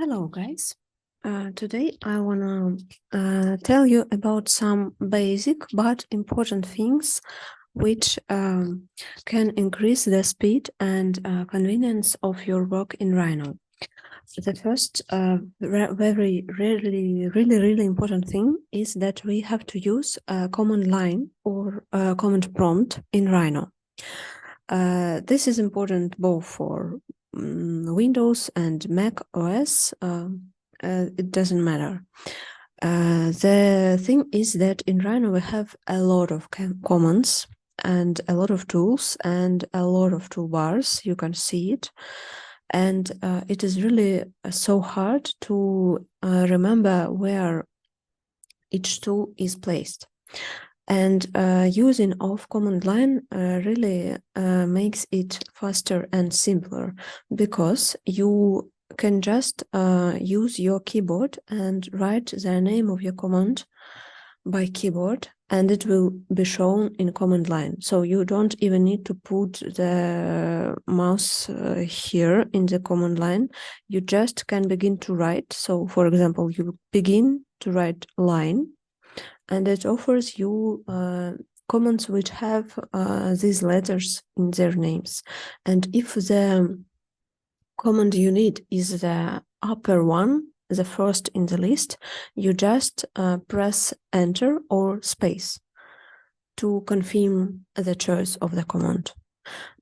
Hello guys, today I wanna tell you about some basic but important things which can increase the speed and convenience of your work in Rhino. The first very really important thing is that we have to use a command line or a command prompt in Rhino. This is important both for Windows and Mac OS. It doesn't matter. The thing is that in Rhino we have a lot of commands and a lot of tools and a lot of toolbars. You can see it. And it is really so hard to remember where each tool is placed. And using of command line really makes it faster and simpler, because you can just use your keyboard and write the name of your command by keyboard, and it will be shown in command line. So you don't even need to put the mouse here in the command line. You just can begin to write. So for example, you begin to write line, and it offers you commands which have these letters in their names. And if the command you need is the upper one, the first in the list, you just press enter or space to confirm the choice of the command.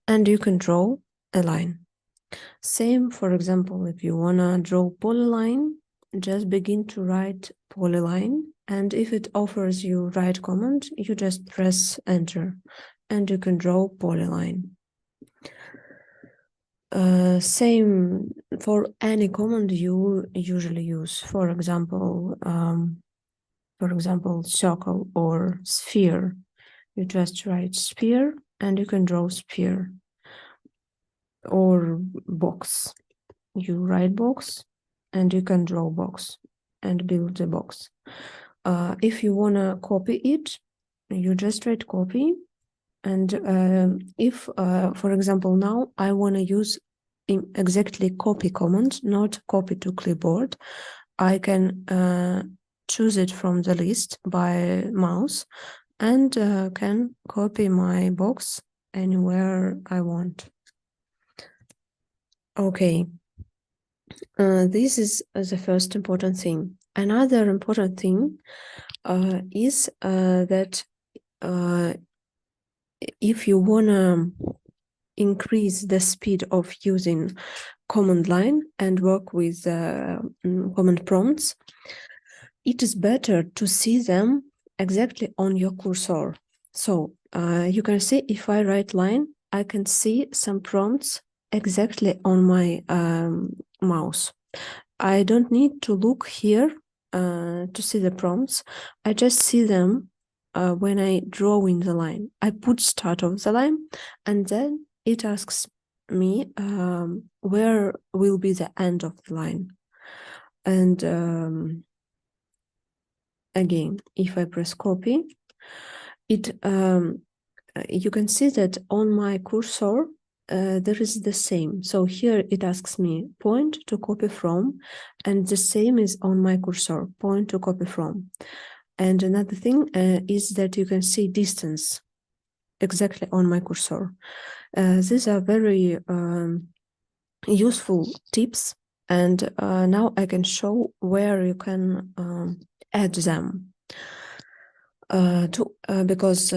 And you can draw a line. Same, for example, if you want to draw polyline, just begin to write polyline, and if it offers you right command, you just press enter and you can draw polyline. Same for any command you usually use. For example, circle or sphere. You just write sphere and you can draw sphere. Or box. You write box and you can draw box and build the box. If you want to copy it, you just write copy. And if, for example, now I want to use exactly copy command, not copy to clipboard, I can choose it from the list by mouse and can copy my box anywhere I want. Okay. This is the first important thing. Another important thing is that if you want to increase the speed of using command line and work with command prompts, it is better to see them exactly on your cursor. So you can see if I write line, I can see some prompts exactly on my mouse. I don't need to look here to see the prompts. I just see them when I draw in the line. I put start of the line, and then it asks me where will be the end of the line. And again, if I press copy, it you can see that on my cursor there is the same. So here it asks me point to copy from, and the same is on my cursor, point to copy from. And another thing is that you can see distance exactly on my cursor. These are very useful tips, and now I can show where you can add them. Because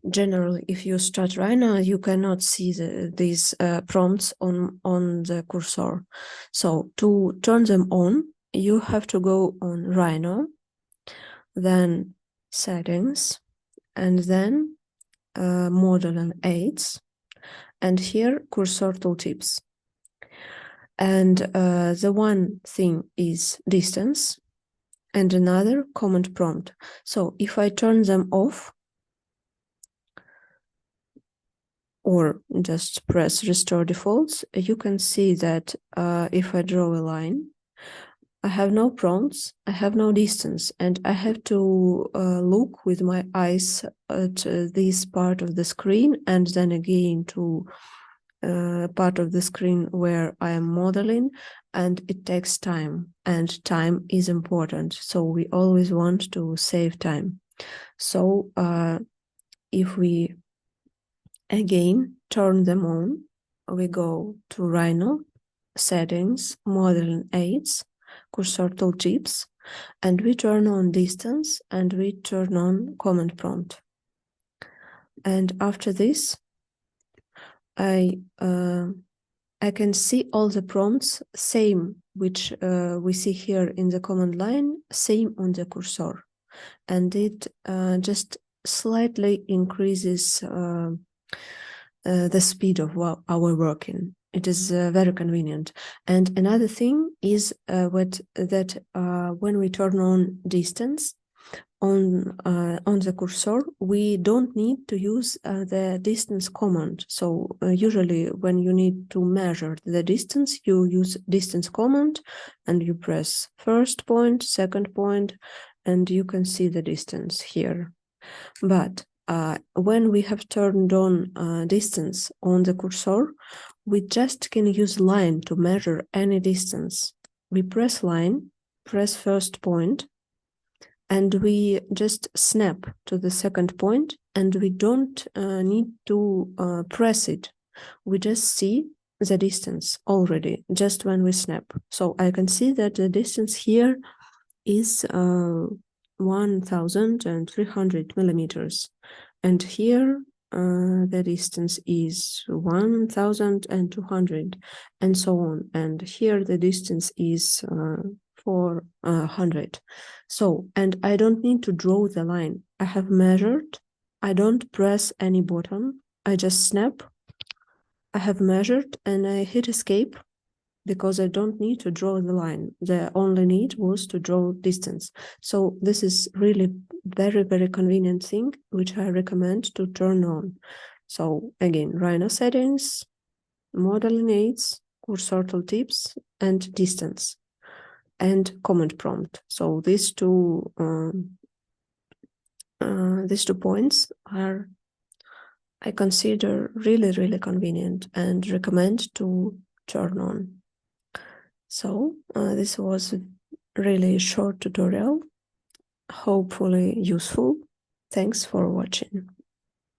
generally, if you start Rhino, you cannot see these prompts on the cursor. So to turn them on, you have to go on Rhino, then settings, and then model and aids, and here cursor tooltips. And the one thing is distance, and another command prompt. So if I turn them off, or just press restore defaults, you can see that if I draw a line, I have no prompts, I have no distance, and I have to look with my eyes at this part of the screen, and then again to part of the screen where I am modeling, and it takes time, and time is important. So we always want to save time. So if we again turn them on, we go to Rhino, settings, modeling aids, cursor tooltips, and we turn on distance, and we turn on command prompt. And after this, I can see all the prompts, same which we see here in the command line, same on the cursor. And it just slightly increases the speed of our working. It is very convenient. And another thing is when we turn on distance on the cursor, we don't need to use the distance command. So usually when you need to measure the distance, you use distance command and you press first point, second point, and you can see the distance here. But when we have turned on distance on the cursor, we just can use line to measure any distance. We press line, press first point, and we just snap to the second point, and we don't need to press it. We just see the distance already, just when we snap. So I can see that the distance here is 1,300 millimeters. And here the distance is 1,200 and so on. And here the distance is 400. So, and I don't need to draw the line. I have measured. I don't press any button. I just snap. I have measured and I hit escape, because I don't need to draw the line. The only need was to draw distance. So this is really very, very convenient thing, which I recommend to turn on. So again, Rhino settings, modeling aids, cursor tooltips, and distance, and command prompt. So these two points are, I consider, really, really convenient and recommend to turn on. So this was a really short tutorial, hopefully useful. Thanks for watching.